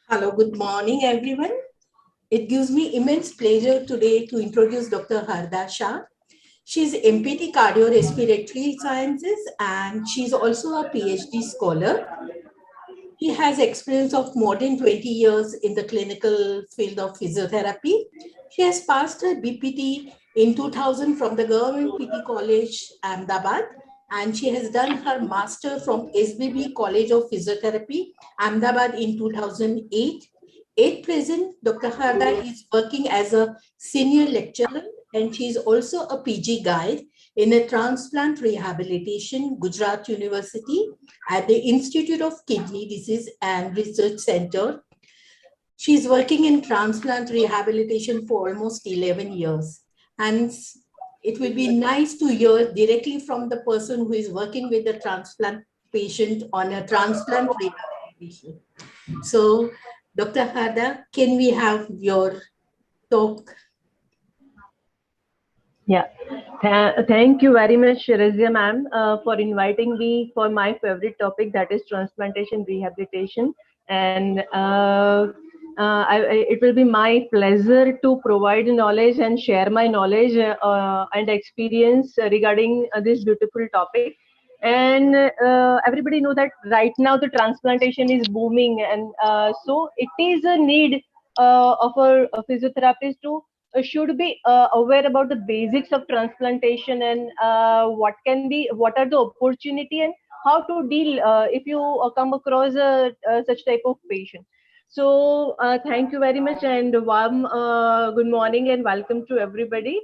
Hello, good morning, everyone. It gives me immense pleasure today to introduce Dr. Harda Shah. She's MPT Cardiorespiratory Sciences and she's also a PhD scholar. She has experience of more than 20 years in the clinical field of physiotherapy. She has passed her BPT in 2000 from the Government PT College, Ahmedabad, and she has done her master from SBB College of Physiotherapy, Ahmedabad in 2008. At present, Dr. Harda is working as a senior lecturer and she is also a PG guide in a transplant rehabilitation, Gujarat University, at the Institute of Kidney Disease and Research Center. She's working in transplant rehabilitation for almost 11 years. And it will be nice to hear directly from the person who is working with the transplant patient on a transplant rehabilitation. So, Dr. Hada, can we have your talk? Yeah, thank you very much, Razia ma'am, for inviting me for my favorite topic, that is transplantation rehabilitation. And it will be my pleasure to provide knowledge and share my knowledge and experience regarding this beautiful topic. And everybody know that right now the transplantation is booming, and so it is a need of a physiotherapist to should be aware about the basics of transplantation and what are the opportunity and how to deal if you come across such type of patient. So thank you very much, and warm good morning and welcome to everybody.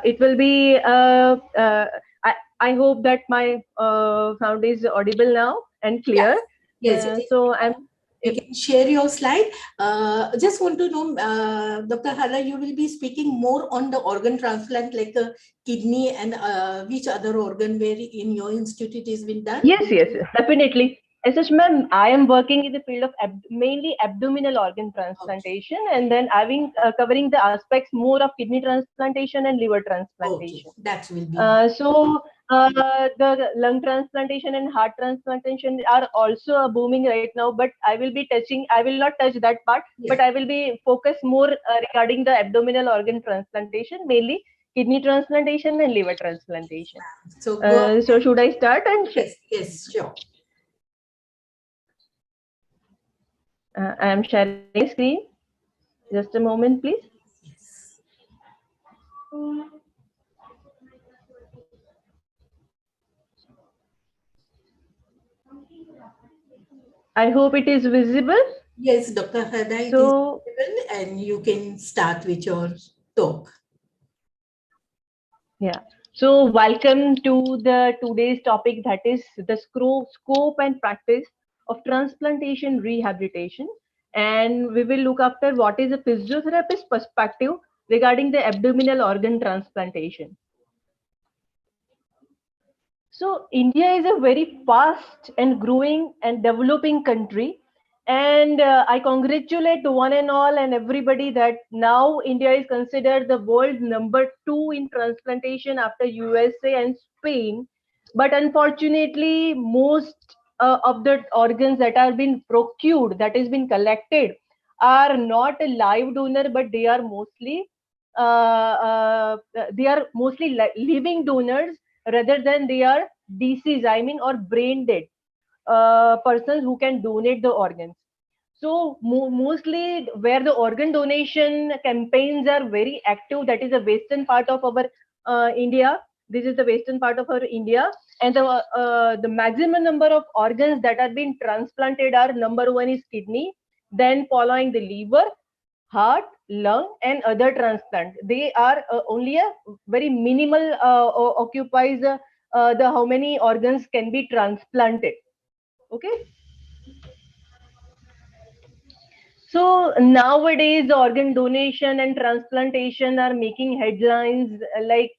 It will be I hope that my sound is audible now and clear. Yes, yes, So I'm you can share your slide. Just want to know, Dr. Hala, you will be speaking more on the organ transplant, like the kidney and which other organ where in your institute is been done? Yes, definitely. As such, ma'am, I am working in the field of mainly abdominal organ transplantation, and then having covering the aspects more of kidney transplantation and liver Okay, transplantation. that will be. The lung transplantation and heart transplantation are also booming right now, but I will be touching. I will not touch that part, but I will be focused more regarding the abdominal organ transplantation, mainly kidney transplantation and liver transplantation. So should I start? And yes, sure. I am sharing my screen. Just a moment, please. Yes. I hope it is visible. Yes, Dr. Hada, it is visible, and you can start with your talk. Yeah. So welcome to the today's topic, that is the scope and practice of transplantation rehabilitation. And we will look after what is a physiotherapist perspective regarding the abdominal organ transplantation. So India is a very fast and growing and developing country. And I congratulate one and all and everybody that now India is considered the world number 2 in transplantation after USA and Spain. But unfortunately, most of the organs that are being procured, that has been collected, are not a live donor, but they are mostly living donors rather than they are deceased, I mean, or brain dead persons who can donate the organs. So mostly where the organ donation campaigns are very active, that is the western part of our India. This is the western part of our India, and the maximum number of organs that are being transplanted are: number 1 is kidney, then following the liver, heart, lung, and other transplant. They are only a very minimal occupies the how many organs can be transplanted. Okay. So nowadays, organ donation and transplantation are making headlines like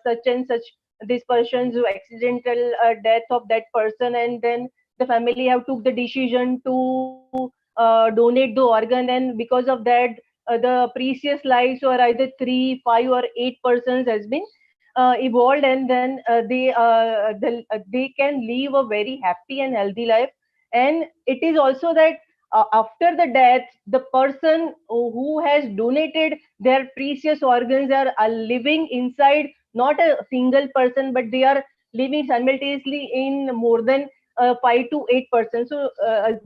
such and such. This person's accidental death of that person, and then the family have took the decision to donate the organ, and because of that, the precious lives or either 3, 5, or 8 persons has been evolved, and then they can live a very happy and healthy life. And it is also that after the death, the person who has donated their precious organs are living inside not a single person, but they are living simultaneously in more than 5 to 8 persons. So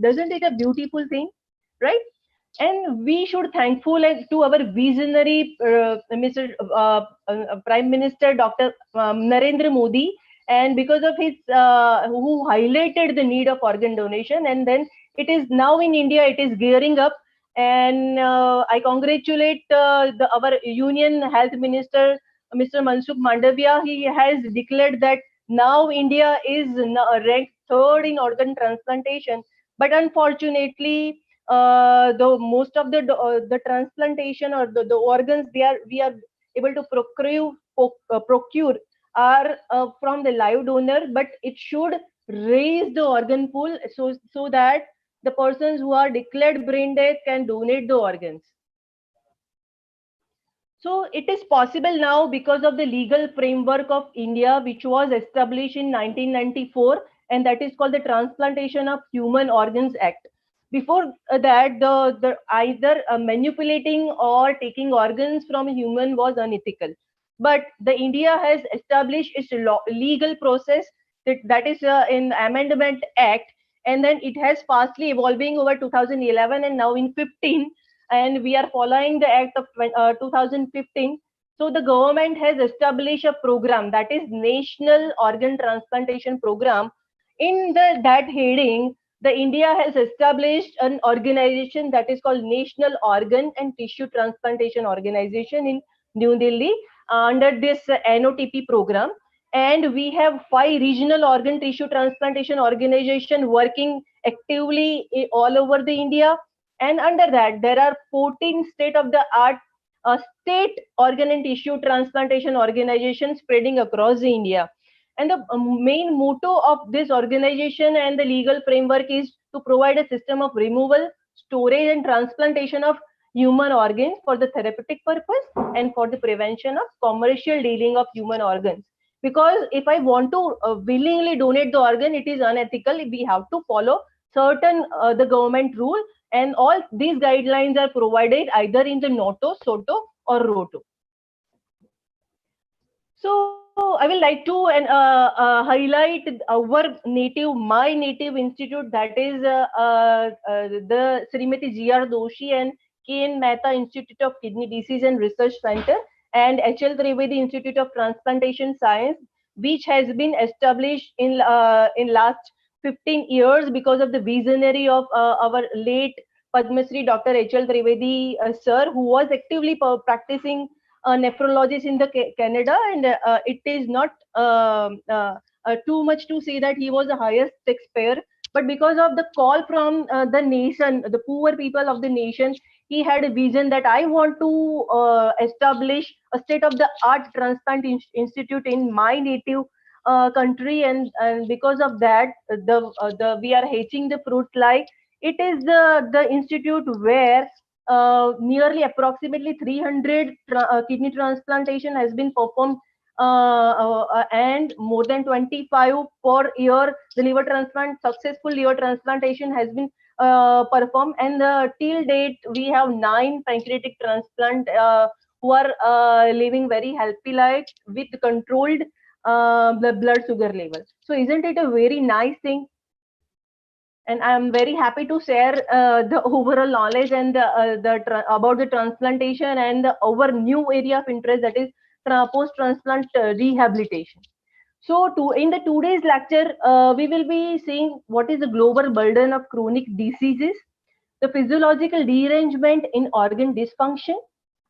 doesn't it a beautiful thing, right? And we should thankful to our visionary Mr. Prime Minister Dr. Narendra Modi, and because of his who highlighted the need of organ donation, and then it is now in India, it is gearing up. And I congratulate our Union Health Minister, Mr. Mansukh Mandavia. He has declared that now India is ranked third in organ transplantation. But unfortunately, the most of the transplantation or the organs we are able to procure are from the live donor, but it should raise the organ pool so that the persons who are declared brain dead can donate the organs. So it is possible now because of the legal framework of India, which was established in 1994, and that is called the Transplantation of Human Organs Act. Before that, the either manipulating or taking organs from a human was unethical. But the India has established its legal process, that is in Amendment Act, and then it has fastly evolving over 2011 and now in 15, and we are following the act of 2015. So the government has established a program, that is National Organ Transplantation Program. In that heading, the India has established an organization that is called National Organ and Tissue Transplantation Organization in New Delhi under this NOTP program. And we have 5 regional organ tissue transplantation organization working actively all over the India. And under that, there are 14 state-of-the-art state organ and tissue transplantation organizations spreading across India. And the main motto of this organization and the legal framework is to provide a system of removal, storage, and transplantation of human organs for the therapeutic purpose and for the prevention of commercial dealing of human organs. Because if I want to willingly donate the organ, it is unethical. We have to follow certain the government rule, and all these guidelines are provided either in the NOTO, SOTO, or ROTO. So I will like to highlight my native institute, that is the Srimati G.R. Doshi and K.N. Mehta Institute of Kidney Disease and Research Center, and H.L. Trivedi Institute of Transplantation Science, which has been established in last 15 years because of the visionary of our late Padma Shri Dr. H.L. Trivedi sir, who was actively practicing nephrologist in the Canada, and it is not too much to say that he was the highest taxpayer, but because of the call from the nation, the poor people of the nation, he had a vision that I want to establish a state-of-the-art transplant institute in my native country, and because of that, we are hatching the fruit like it is the institute where nearly approximately 300 kidney transplantation has been performed, and more than 25 per year the successful liver transplantation has been performed, and till date we have 9 pancreatic transplant who are living very healthy life with controlled blood sugar level. So isn't it a very nice thing? And I'm very happy to share the overall knowledge and about the transplantation and our new area of interest, that is post-transplant rehabilitation. So in the today's lecture, we will be seeing what is the global burden of chronic diseases, the physiological derangement in organ dysfunction,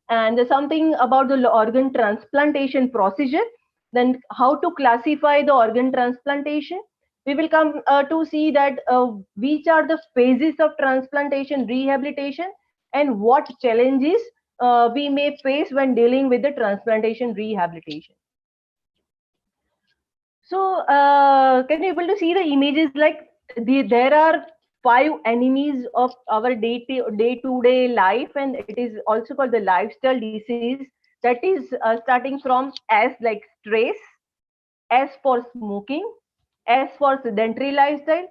and something about the organ transplantation procedure, then how to classify the organ transplantation. We will come to see that which are the phases of transplantation rehabilitation and what challenges we may face when dealing with the transplantation rehabilitation. So can you able to see the images, like there are 5 enemies of our day-to-day life, and it is also called the lifestyle disease. That is starting from S like stress, S for smoking, S for sedentary lifestyle,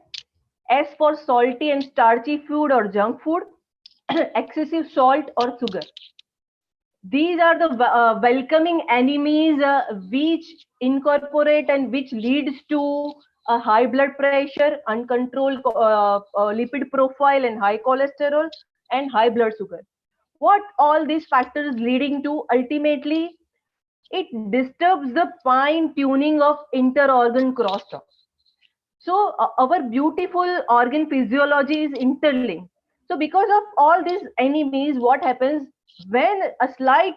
S for salty and starchy food or junk food, excessive salt or sugar. These are the welcoming enemies which incorporate and which leads to a high blood pressure, uncontrolled lipid profile and high cholesterol and high blood sugar. What all these factors leading to ultimately, it disturbs the fine tuning of inter-organ crosstalk. So our beautiful organ physiology is interlinked. So because of all these enemies, what happens when a slight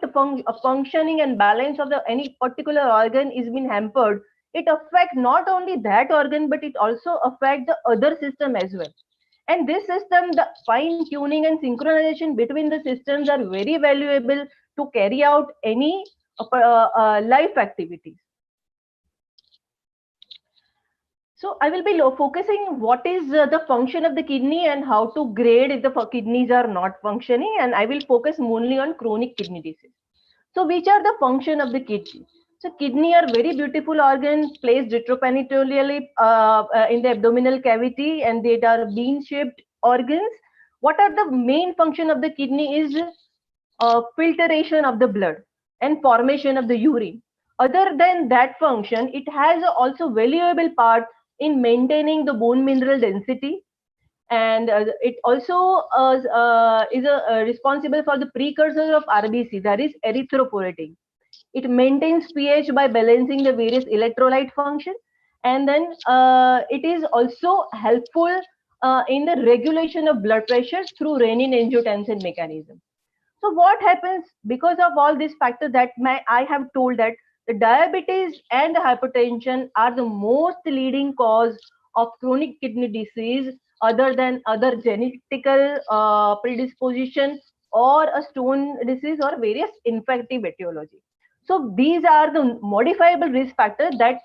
functioning and balance of the any particular organ is being hampered, it affects not only that organ, but it also affects the other system as well. And this system, the fine tuning and synchronization between the systems are very valuable to carry out any life activities. So I will be focusing what is the function of the kidney and how to grade if the kidneys are not functioning, and I will focus mainly on chronic kidney disease. So which are the function of the kidney? So kidney are very beautiful organs placed retroperitoneally in the abdominal cavity, and they are bean-shaped organs. What are the main function of the kidney is filtration of the blood and formation of the urine. Other than that function, it has also valuable part in maintaining the bone mineral density, and it also is responsible for the precursor of RBC, that is erythropoietin. It maintains pH by balancing the various electrolyte function, and then it is also helpful in the regulation of blood pressure through renin-angiotensin mechanism. So what happens because of all these factors that I have told that the diabetes and the hypertension are the most leading cause of chronic kidney disease other than other genetical predisposition or a stone disease or various infective etiology. So these are the modifiable risk factors that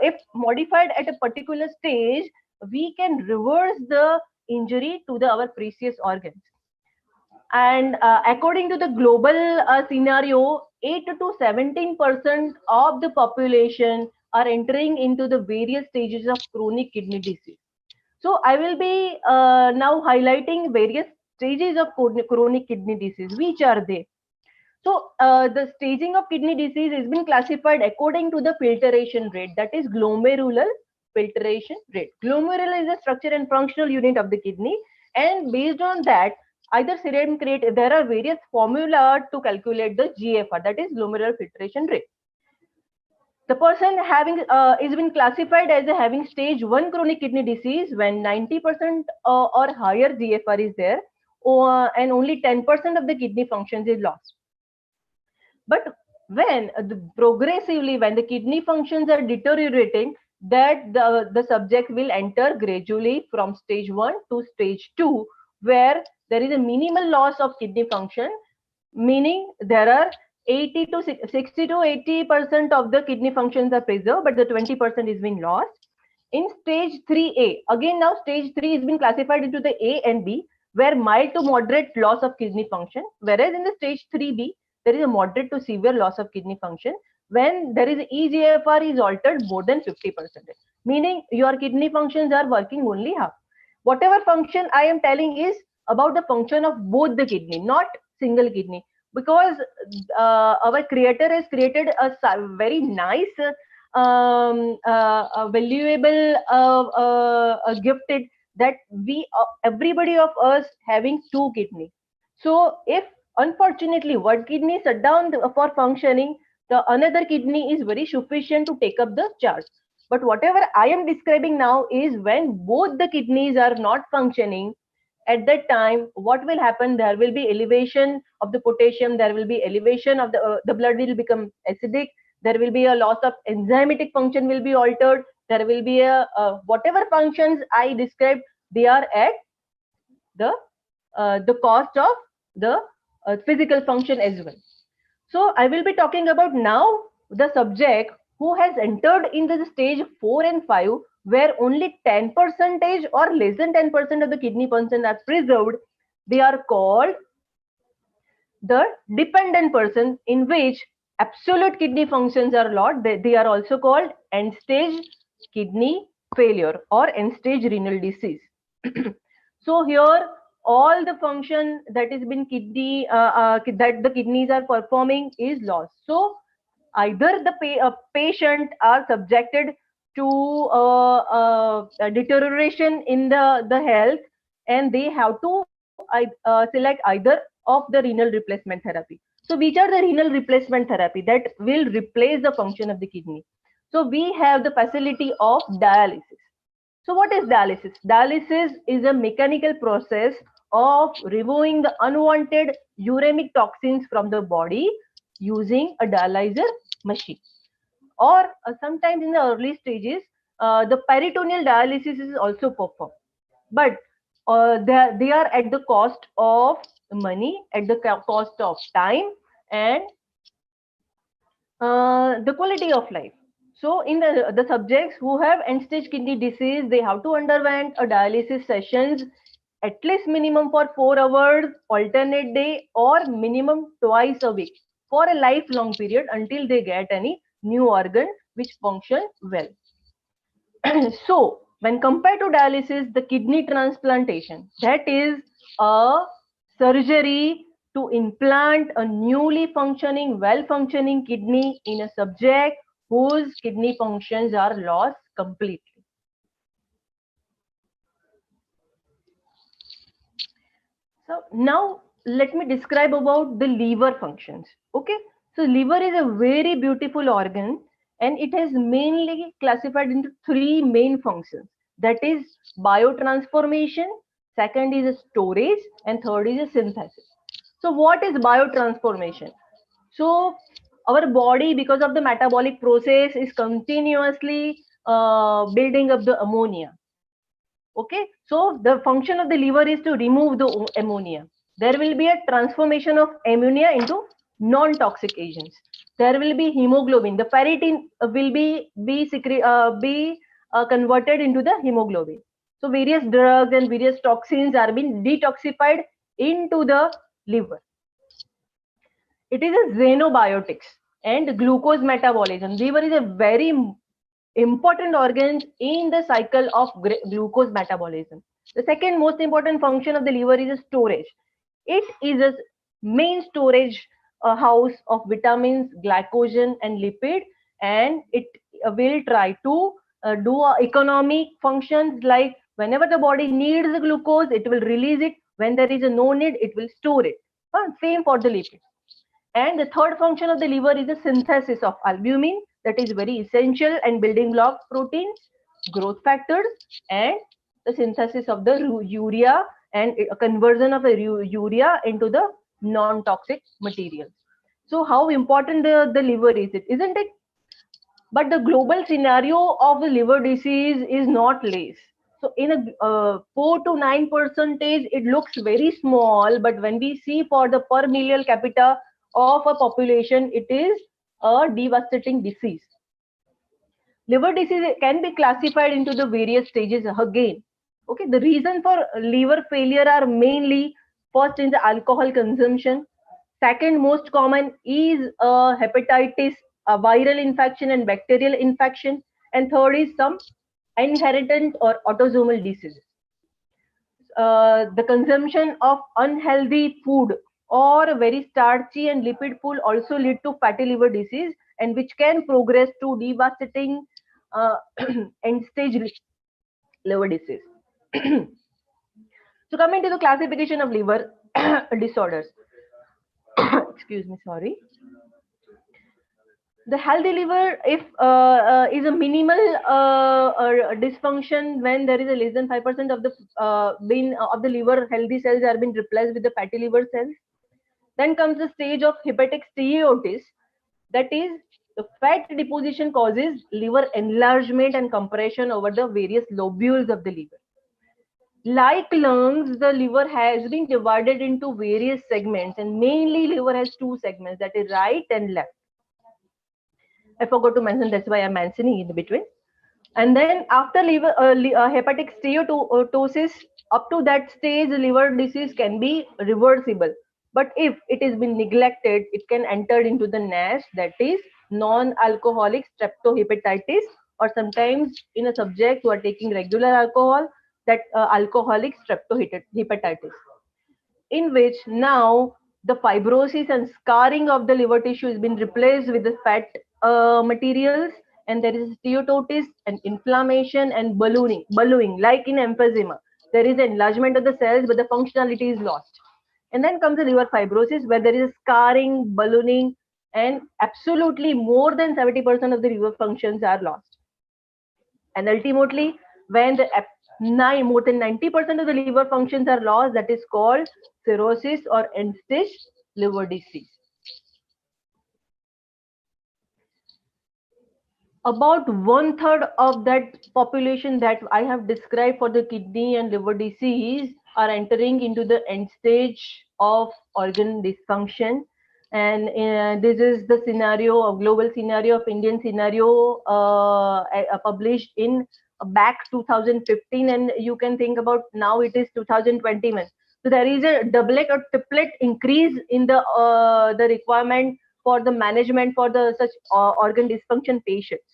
if modified at a particular stage, we can reverse the injury to our precious organs. And according to the global scenario, 8 to 17% of the population are entering into the various stages of chronic kidney disease. So I will be now highlighting various stages of chronic kidney disease. Which are they? So the staging of kidney disease has been classified according to the filtration rate, that is glomerular filtration rate. Glomerular is a structure and functional unit of the kidney, and based on that, either serum create, there are various formula to calculate the GFR, that is glomerular filtration rate. The person having is been classified as having stage 1 chronic kidney disease when 90% or higher GFR is there, and only 10% of the kidney functions is lost. But when progressively, when the kidney functions are deteriorating, that the subject will enter gradually from stage 1 to stage 2, where there is a minimal loss of kidney function, meaning there are 60 to 80% of the kidney functions are preserved, but the 20% is being lost. In stage 3A, again now stage 3 is being classified into the A and B, where mild to moderate loss of kidney function, whereas in the stage 3B, there is a moderate to severe loss of kidney function when there is eGFR is altered more than 50%, meaning your kidney functions are working only half. Whatever function I am telling is about the function of both the kidney, not single kidney, because our creator has created a very nice valuable gifted that we everybody of us having two kidney. So if unfortunately one kidney shut down for functioning, the another kidney is very sufficient to take up the charge. But whatever I am describing now is when both the kidneys are not functioning. At that time, what will happen? There will be elevation of the potassium, there will be elevation of the blood will become acidic, there will be a loss of enzymatic function will be altered, there will be a whatever functions I described, they are at the cost of the physical function as well. So I will be talking about now the subject who has entered into the stage 4 and 5, where only 10% or less than 10% of the kidney function are preserved. They are called the dependent person, in which absolute kidney functions are lost. They are also called end stage kidney failure or end stage renal disease. So here all the function that has been kidney that the kidneys are performing is lost. So either the patient are subjected to a deterioration in the health, and they have to select either of the renal replacement therapy. So which are the renal replacement therapy that will replace the function of the kidney? So we have the facility of dialysis. So what is dialysis? Dialysis is a mechanical process of removing the unwanted uremic toxins from the body using a dialyzer machine. Or sometimes in the early stages, the peritoneal dialysis is also performed. But they are at the cost of money, at the cost of time, and the quality of life. So in the subjects who have end-stage kidney disease, they have to underwent a dialysis sessions at least minimum for 4 hours, alternate day, or minimum twice a week for a lifelong period until they get any new organ which function well. So when compared to dialysis, the kidney transplantation, that is a surgery to implant a newly functioning, well-functioning kidney in a subject whose kidney functions are lost completely. So now let me describe about the liver functions. Okay, so liver is a very beautiful organ, and it has mainly classified into 3 main functions. That is biotransformation, second is a storage, and third is a synthesis. So what is biotransformation? So our body, because of the metabolic process, is continuously building up the ammonia. Okay, so the function of the liver is to remove the ammonia. There will be a transformation of ammonia into non-toxic agents. There will be hemoglobin. The ferritin will be converted into the hemoglobin. So various drugs and various toxins are being detoxified into the liver. It is a xenobiotics and glucose metabolism. Liver is a very important organ in the cycle of glucose metabolism. The second most important function of the liver is a storage. It is a main storage house of vitamins, glycogen, and lipid, and it will try to do economic functions like whenever the body needs the glucose, it will release it. When there is a no need, it will store it. Same for the lipid. And the third function of the liver is the synthesis of albumin, that is very essential and building block proteins, growth factors, and the synthesis of the urea and a conversion of the urea into the non-toxic materials. So how important the liver is, isn't it? But the global scenario of the liver disease is not less. So in a 4 to 9%, it looks very small, but when we see for the per million capita of a population, it is a devastating disease. Liver disease can be classified into the various stages again. Okay, the reason for liver failure are mainly first in the alcohol consumption. Second most common is hepatitis, a viral infection and bacterial infection. And third is some inherited or autosomal diseases. The consumption of unhealthy food or very starchy and lipid food also lead to fatty liver disease, and which can progress to devastating end stage liver disease. So coming to the classification of liver disorders. Excuse me, sorry. The healthy liver, if is a minimal dysfunction when there is a less than 5% of the of the liver healthy cells are being replaced with the fatty liver cells. Then comes the stage of hepatic steatosis, that is the fat deposition causes liver enlargement and compression over the various lobules of the liver. Like lungs, the liver has been divided into various segments, and mainly liver has 2 segments, that is right and left. I forgot to mention, that's why I'm mentioning in between. And then after liver hepatic steatosis, up to that stage, liver disease can be reversible. But if it has been neglected, it can enter into the NASH, that is non-alcoholic streptohepatitis, or sometimes in a subject who are taking regular alcohol, that alcoholic streptohepatitis, in which now the fibrosis and scarring of the liver tissue has been replaced with the fat materials, and there is steatosis and inflammation and ballooning, like in emphysema. There is enlargement of the cells, but the functionality is lost. And then comes the liver fibrosis, where there is scarring, ballooning, and absolutely more than 70% of the liver functions are lost. And ultimately, when more than 90% of the liver functions are lost, that is called cirrhosis or end stage liver disease. About 1/3 of that population that I have described for the kidney and liver disease are entering into the end stage of organ dysfunction. And this is the scenario, a global scenario of Indian scenario, published in back 2015, and you can think about now it is 2021. So there is a doublet or triplet increase in the requirement for the management for the such organ dysfunction patients.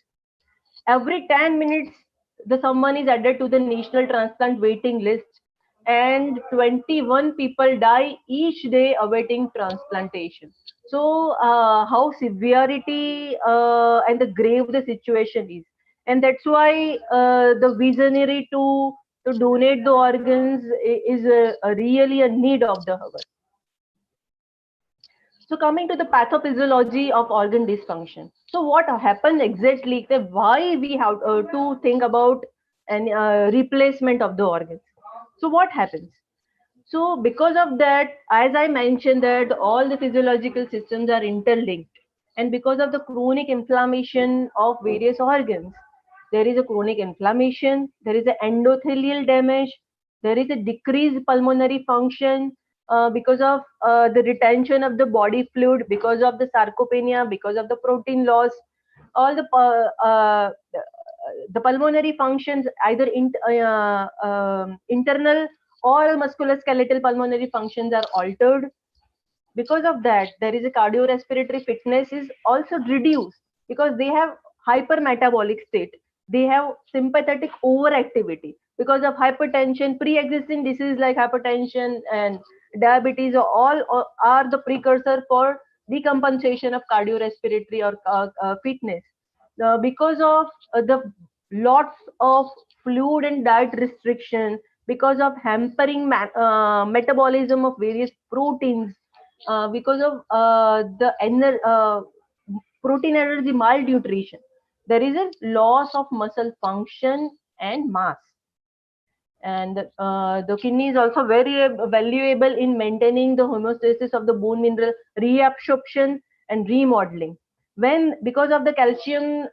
Every 10 minutes, the someone is added to the national transplant waiting list, and 21 people die each day awaiting transplantation. So, how severity and the grave the situation is, and that's why the visionary to donate the organs is really a need of the hour. So coming to the pathophysiology of organ dysfunction. So what happens exactly? Why we have to think about an replacement of the organs? So what happens? So because of that, as I mentioned, that all the physiological systems are interlinked, and because of the chronic inflammation of various organs, there is a chronic inflammation, there is an endothelial damage, there is a decreased pulmonary function because of the retention of the body fluid, because of the sarcopenia, because of the protein loss. All the pulmonary functions, either internal or musculoskeletal pulmonary functions, are altered. Because of that, there is a cardiorespiratory fitness is also reduced, because they have hypermetabolic state, they have sympathetic overactivity because of hypertension, pre-existing disease like hypertension and diabetes are the precursor for decompensation of cardiorespiratory or fitness. Because of the lots of fluid and diet restriction, because of hampering metabolism of various proteins, because of the protein energy malnutrition, there is a loss of muscle function and mass. And the kidney is also very valuable in maintaining the homeostasis of the bone mineral reabsorption and remodeling. When because of the calcium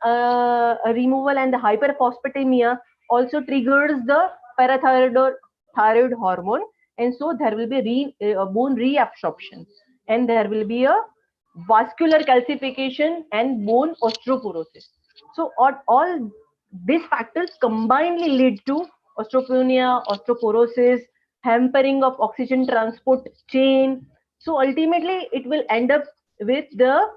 removal, and the hyperphosphatemia also triggers the parathyroid hormone, and so there will be bone reabsorption, and there will be a vascular calcification and bone osteoporosis. So all these factors combinedly lead to osteopenia, osteoporosis, hampering of oxygen transport chain. So ultimately, it will end up with the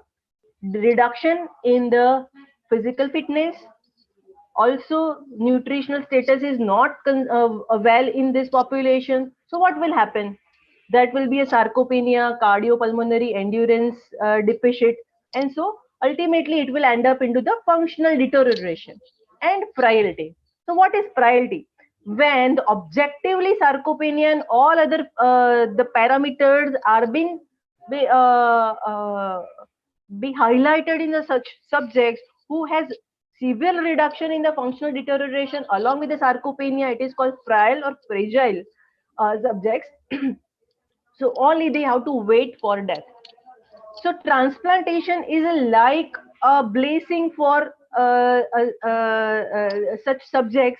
reduction in the physical fitness. Also, nutritional status is not well in this population. So what will happen? That will be a sarcopenia, cardiopulmonary endurance deficit, and so ultimately it will end up into the functional deterioration and frailty. So what is frailty? When the objectively sarcopenia and all other the parameters are being be, uh, uh, be highlighted in the such subjects who has severe reduction in the functional deterioration along with the sarcopenia, it is called frail or fragile subjects. So only they have to wait for death. So transplantation is like a blessing for such subjects.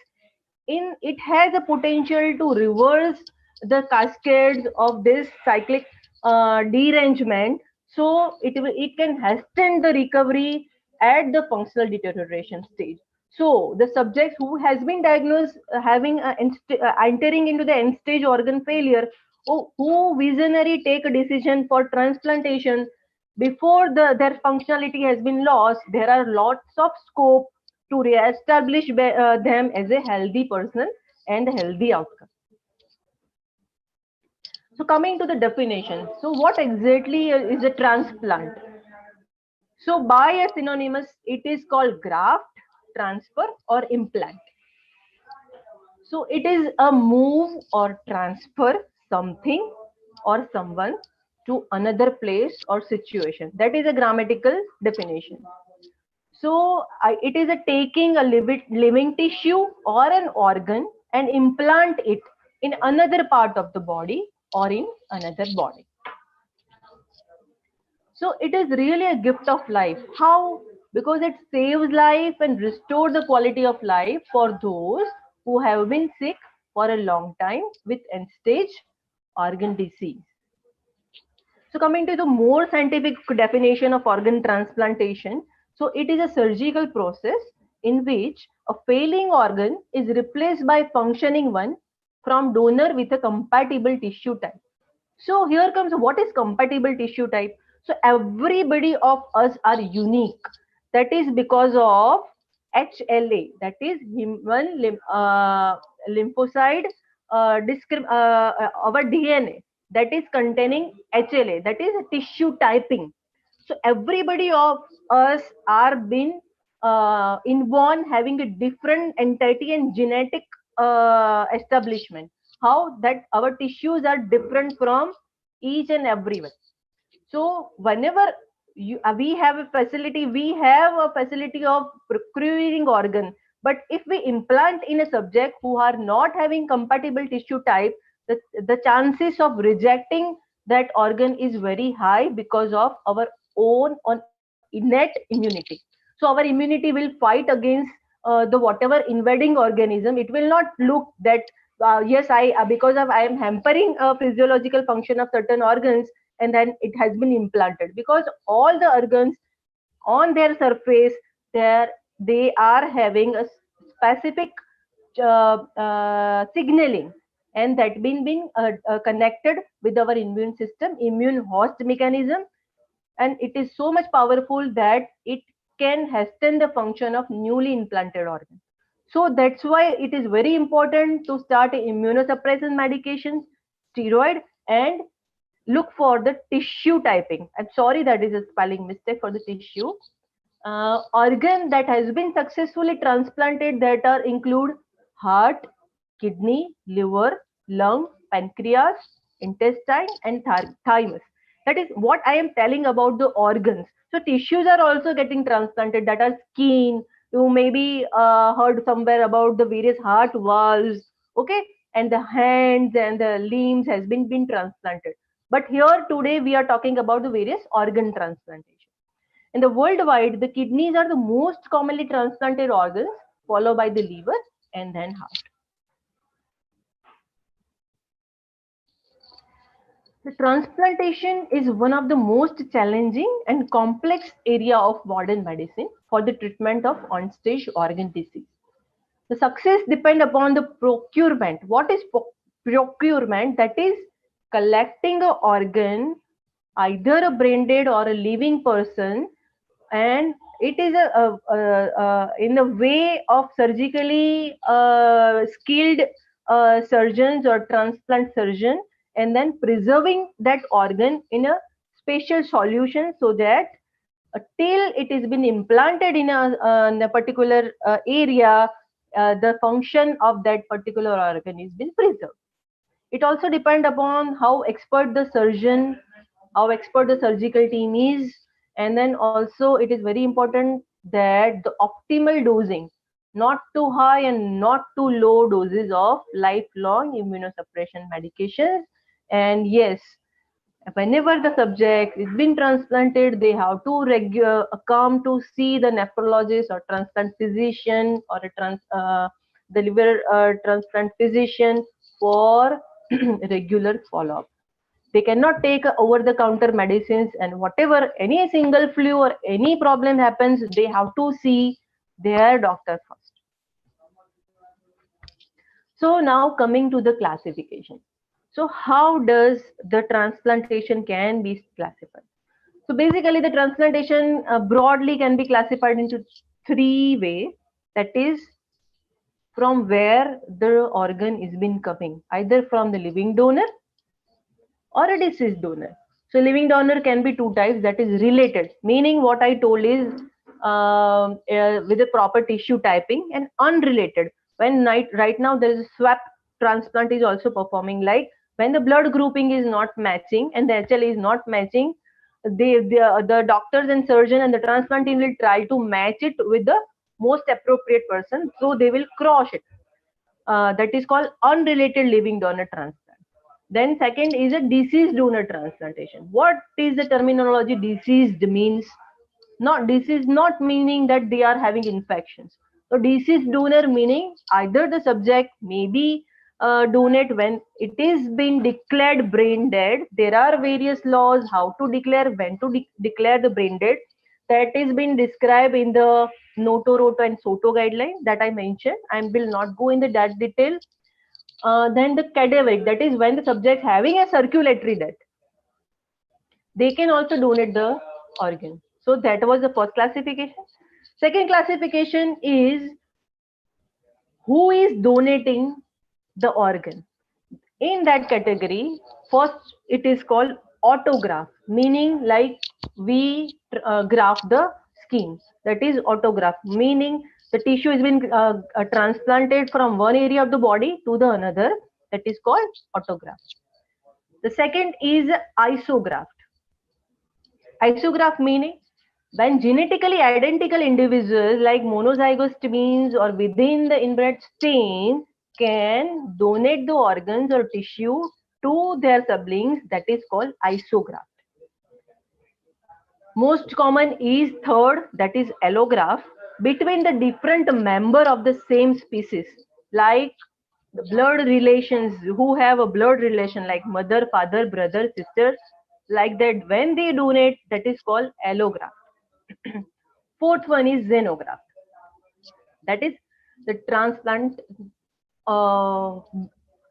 In it has a potential to reverse the cascades of this cyclic derangement. So it can hasten the recovery at the functional deterioration stage. So the subject who has been diagnosed having entering into the end stage organ failure who visionary take a decision for transplantation before their functionality has been lost, there are lots of scope to re-establish them as a healthy person and a healthy outcome. So coming to the definition, so what exactly is a transplant? So by a synonymous, it is called graft, transfer or implant. So it is a move or transfer something or someone to another place or situation. That is a grammatical definition. So it is a taking a living tissue or an organ and implant it in another part of the body or in another body. So it is really a gift of life. How? Because it saves life and restores the quality of life for those who have been sick for a long time with end-stage organ disease. So coming to the more scientific definition of organ transplantation, so it is a surgical process in which a failing organ is replaced by functioning one from donor with a compatible tissue type. So here comes what is compatible tissue type. So everybody of us are unique. That is because of HLA, that is human lymphocyte our DNA that is containing HLA, that is tissue typing. So everybody of us are been inborn having a different entity and genetic establishment. How that our tissues are different from each and everyone. So whenever we have a facility of procuring organ. But if we implant in a subject who are not having compatible tissue type, the chances of rejecting that organ is very high because of our own on innate immunity. So our immunity will fight against the whatever invading organism. It will not look that yes, I because of I am hampering a physiological function of certain organs and then it has been implanted, because all the organs on their surface there they are having a specific signaling, and that been connected with our immune system, immune host mechanism, and it is so much powerful that it can hasten the function of newly implanted organ. So that's why it is very important to start immunosuppressant medications, steroid, and look for the tissue typing. I'm sorry, that is a spelling mistake for the tissue. Organ that has been successfully transplanted that are include heart, kidney, liver, lung, pancreas, intestine, and thymus. That is what I am telling about the organs. So tissues are also getting transplanted. That are skin. You maybe heard somewhere about the various heart valves. Okay, and the hands and the limbs has been transplanted. But here today we are talking about the various organ transplantation. In the worldwide, the kidneys are the most commonly transplanted organs, followed by the liver and then heart. The transplantation is one of the most challenging and complex area of modern medicine for the treatment of on-stage organ disease. The success depends upon the procurement. What is procurement? That is collecting an organ, either a brain dead or a living person, and it is in a way of surgically skilled surgeons or transplant surgeon, and then preserving that organ in a special solution so that till it has been implanted in a particular area, the function of that particular organ is been preserved. It also depends upon how expert the surgeon, how expert the surgical team is, and then also it is very important that the optimal dosing, not too high and not too low doses of lifelong immunosuppression medications. And yes, whenever the subject is been transplanted, they have to come to see the nephrologist or transplant physician or the liver transplant physician for regular follow-up. They cannot take over the counter medicines, and whatever any single flu or any problem happens, they have to see their doctor first. So now coming to the classification. So how does the transplantation can be classified? So basically the transplantation broadly can be classified into three ways. That is, from where the organ is been coming, either from the living donor or a deceased donor. So living donor can be two types, that is related, meaning what I told is with a proper tissue typing, and unrelated. When right now there is a swap transplant is also performing, like when the blood grouping is not matching and the HLA is not matching, the doctors and surgeon and the transplant team will try to match it with the most appropriate person. So they will cross it. That is called unrelated living donor transplant. Then second is a deceased donor transplantation. What is the terminology deceased means? Not deceased, not meaning that they are having infections. So deceased donor meaning either the subject may be donate when it is been declared brain dead. There are various laws how to declare, when to declare the brain dead. That is been described in the Noto, Roto and Soto guideline that I mentioned. I will not go into that detail. Then the cadaveric, that is when the subject having a circulatory death, they can also donate the organ. So that was the first classification. Second classification is who is donating the organ. In that category, first it is called autograft, meaning like we graft the skin. That is autograft, meaning the tissue has been transplanted from one area of the body to the another. That is called autograft. The second is isograft. Isograft meaning when genetically identical individuals like monozygous twins or within the inbred strain can donate the organs or tissue to their siblings, that is called isograft. Most common is third, that is allograft, between the different member of the same species, like the blood relations who have a blood relation like mother, father, brother, sister, like that when they donate, that is called allograft. Fourth one is xenograft. That is the transplant uh,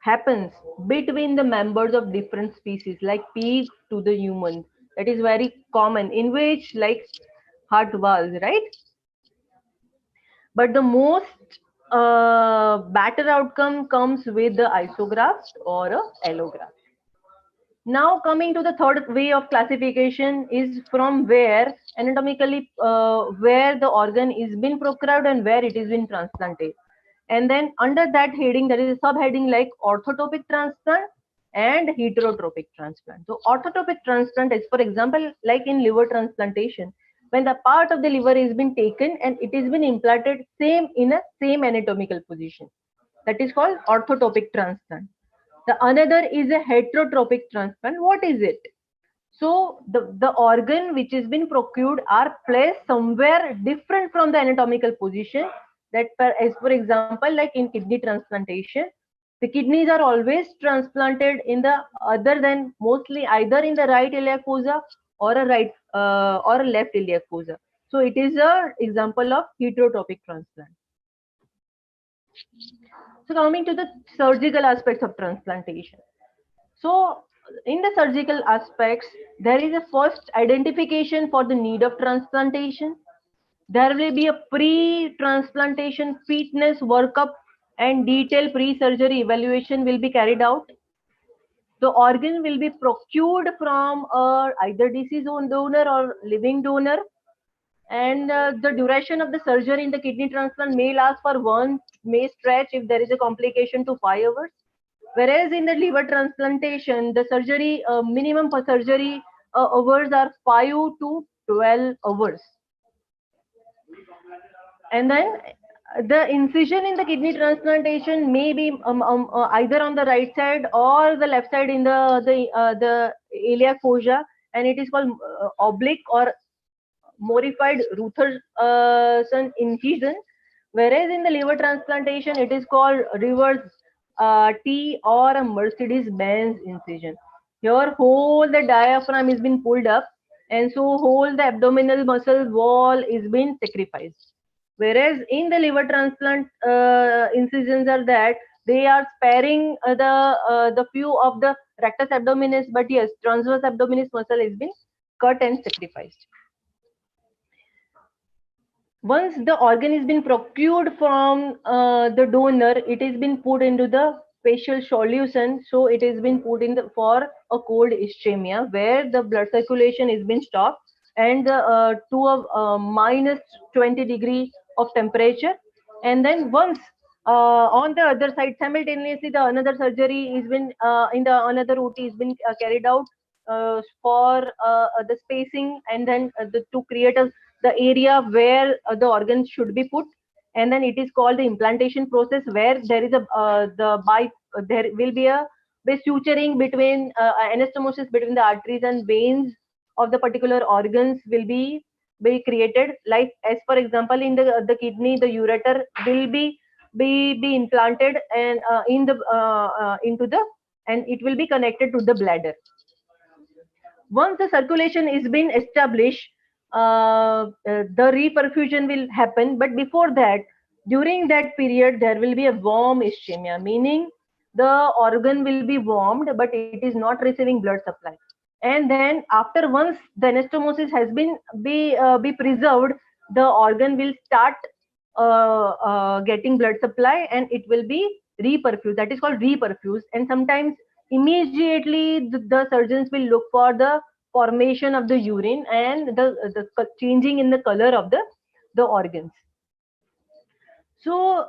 happens between the members of different species, like pig to the human. That is very common, in which like heart valves, right? But the most better outcome comes with the isograft or a allograft. Now coming to the third way of classification is from where anatomically where the organ is been procured and where it is been transplanted. And then under that heading there is a subheading like orthotopic transplant and heterotropic transplant. So orthotopic transplant is, for example, like in liver transplantation, when the part of the liver is been taken and it is been implanted same in a same anatomical position. That is called orthotopic transplant. The another is a heterotropic transplant. What is it? So the organ which has been procured are placed somewhere different from the anatomical position. That as for example, like in kidney transplantation, the kidneys are always transplanted in the other than mostly either in the right iliac fossa or a right or a left iliac fossa. So it is a example of heterotropic transplant. So coming to the surgical aspects of transplantation. So in the surgical aspects, there is a first identification for the need of transplantation. There will be a pre-transplantation fitness workup and detailed pre-surgery evaluation will be carried out. The organ will be procured from either deceased donor or living donor, and the duration of the surgery in the kidney transplant may last for one, may stretch if there is a complication to 5 hours. Whereas in the liver transplantation, the surgery minimum for surgery hours are 5 to 12 hours. And then the incision in the kidney transplantation may be either on the right side or the left side in the iliac fossa, and it is called oblique or modified Rutherson incision. Whereas in the liver transplantation, it is called reverse T or a Mercedes-Benz incision. Here, whole the diaphragm is been pulled up, and so whole the abdominal muscle wall is been sacrificed. Whereas in the liver transplant incisions are that they are sparing the few of the rectus abdominis, but yes, transverse abdominis muscle has been cut and sacrificed. Once the organ has been procured from the donor, it has been put into the special solution. So it has been put in for a cold ischemia, where the blood circulation has been stopped, and to a minus 20 degree of temperature. And then once on the other side, simultaneously the another surgery is been in the another OT is been carried out for the spacing, and then to create the area where the organs should be put. And then it is called the implantation process, where there is a there will be a suturing between anastomosis between the arteries and veins of the particular organs will be created. Like as for example, in the kidney, the ureter will be implanted and in the into the, and it will be connected to the bladder. Once the circulation is been established, the reperfusion will happen. But before that, during that period, there will be a warm ischemia, meaning the organ will be warmed, but it is not receiving blood supply. And then after, once the anastomosis has been be preserved, the organ will start getting blood supply, and it will be reperfused. That is called reperfused. And sometimes immediately the surgeons will look for the formation of the urine and the changing in the color of the organs. So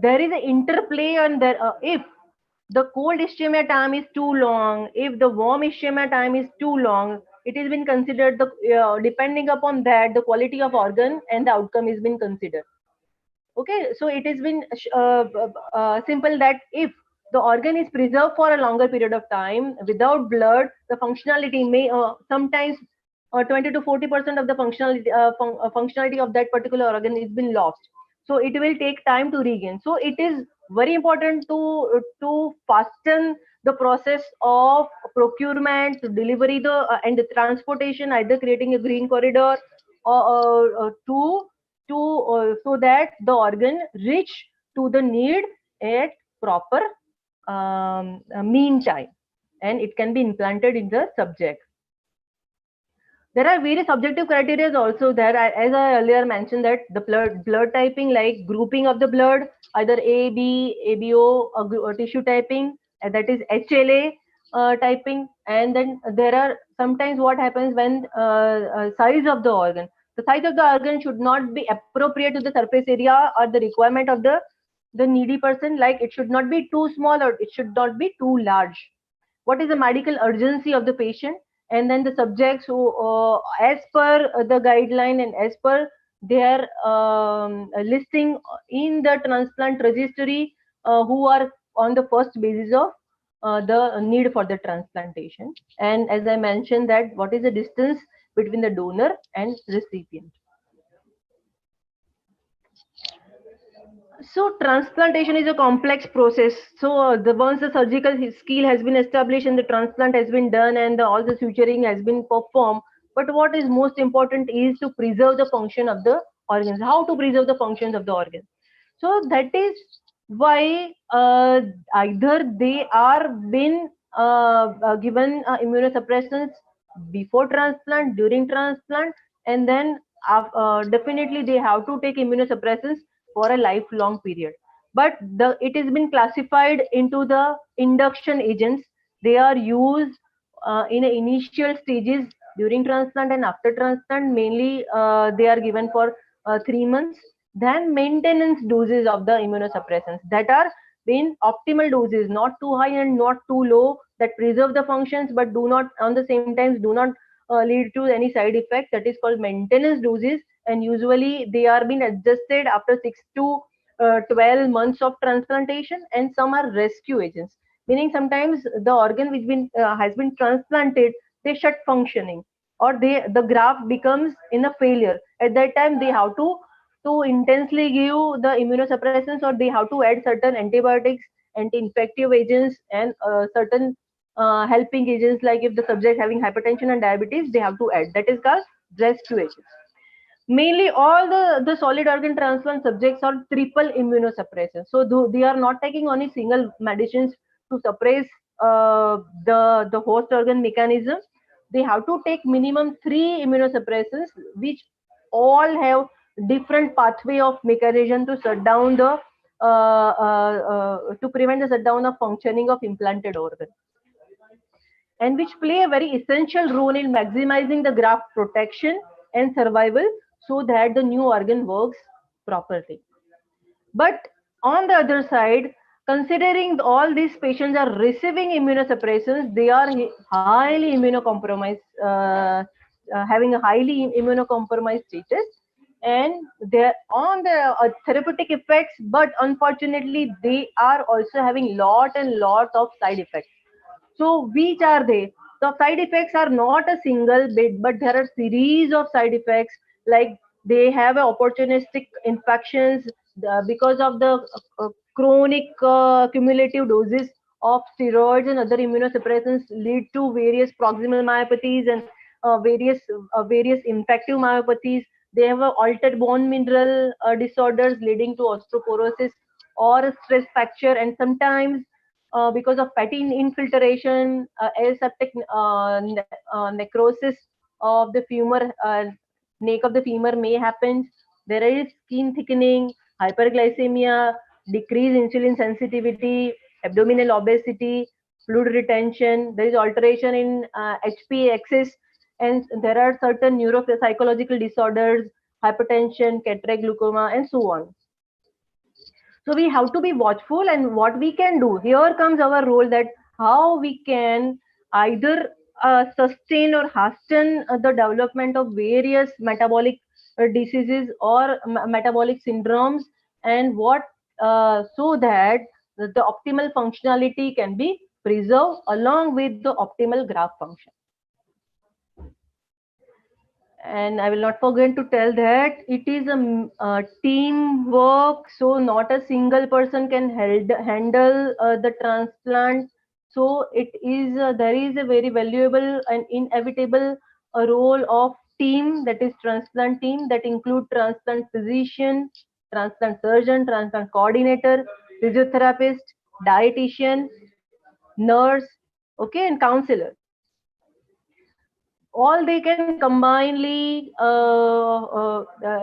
there is an interplay on there. If the cold ischemia time is too long, if the warm ischemia time is too long, it has been considered the depending upon that, the quality of organ and the outcome has been considered. Okay, so it has been simple that if the organ is preserved for a longer period of time without blood, the functionality may sometimes 20 to 40% of the functionality of that particular organ is been lost. So it will take time to regain. So it is very important to fasten the process of procurement, to delivery the and the transportation, either creating a green corridor to so that the organ reach to the need at proper mean time, and it can be implanted in the subject. There are various objective criteria also there. As I earlier mentioned, that the blood typing, like grouping of the blood, either A, B, ABO, or tissue typing, that is HLA typing. And then there are sometimes what happens when size of the organ. The size of the organ should not be appropriate to the surface area or the requirement of the needy person. Like it should not be too small or it should not be too large. What is the medical urgency of the patient? And then the subjects who as per the guideline and as per their listing in the transplant registry, who are on the first basis of the need for the transplantation. And as I mentioned, that what is the distance between the donor and recipient. So transplantation is a complex process. So once the surgical skill has been established and the transplant has been done and all the suturing has been performed, but what is most important is to preserve the function of the organs. How to preserve the functions of the organs? So that is why either they are been given immunosuppressants before transplant, during transplant, and then definitely they have to take immunosuppressants for a lifelong period. But it has been classified into the induction agents. They are used in initial stages during transplant and after transplant. Mainly they are given for 3 months. Then maintenance doses of the immunosuppressants that are in optimal doses, not too high and not too low, that preserve the functions but do not on the same times do not lead to any side effects. That is called maintenance doses, and usually they are being adjusted after 6 to 12 months of transplantation. And some are rescue agents, meaning sometimes the organ which has been transplanted, they shut functioning, or the graft becomes in a failure. At that time they have to intensely give the immunosuppressants, or they have to add certain antibiotics, anti-infective agents, and certain helping agents. Like if the subject having hypertension and diabetes, they have to add, that is called rescue agents. Mainly all the solid organ transplant subjects are triple immunosuppression. So they are not taking only single medicines to suppress the host organ mechanism. They have to take minimum 3 immunosuppressants, which all have different pathway of mechanism to shut down the to prevent the shutdown of functioning of implanted organ, and which play a very essential role in maximizing the graft protection and survival so that the new organ works properly. But on the other side, considering all these patients are receiving immunosuppressants, they are highly immunocompromised, having a highly immunocompromised status, and they're on the therapeutic effects, but unfortunately, they are also having lot and lot of side effects. So which are they? The side effects are not a single bit, but there are series of side effects. Like they have a opportunistic infections because of the chronic cumulative doses of steroids and other immunosuppressants lead to various proximal myopathies and various infective myopathies. They have altered bone mineral disorders leading to osteoporosis or stress fracture, and sometimes because of fatty infiltration, aseptic necrosis of the femur, neck of the femur may happen. There is skin thickening, hyperglycemia, decreased insulin sensitivity, abdominal obesity, fluid retention. There is alteration in HP axis, and there are certain neuropsychological disorders, hypertension, cataract, glaucoma, and so on. So we have to be watchful, and what we can do here comes our role, that how we can either sustain or hasten the development of various metabolic diseases or metabolic syndromes, and what so that the optimal functionality can be preserved along with the optimal graft function. And I will not forget to tell that it is a teamwork, so not a single person can handle the transplant. So it is there is a very valuable and inevitable role of team, that is transplant team, that include transplant physician, transplant surgeon, transplant coordinator, physiotherapist, dietitian, nurse, okay, and counselor. All they can combinedly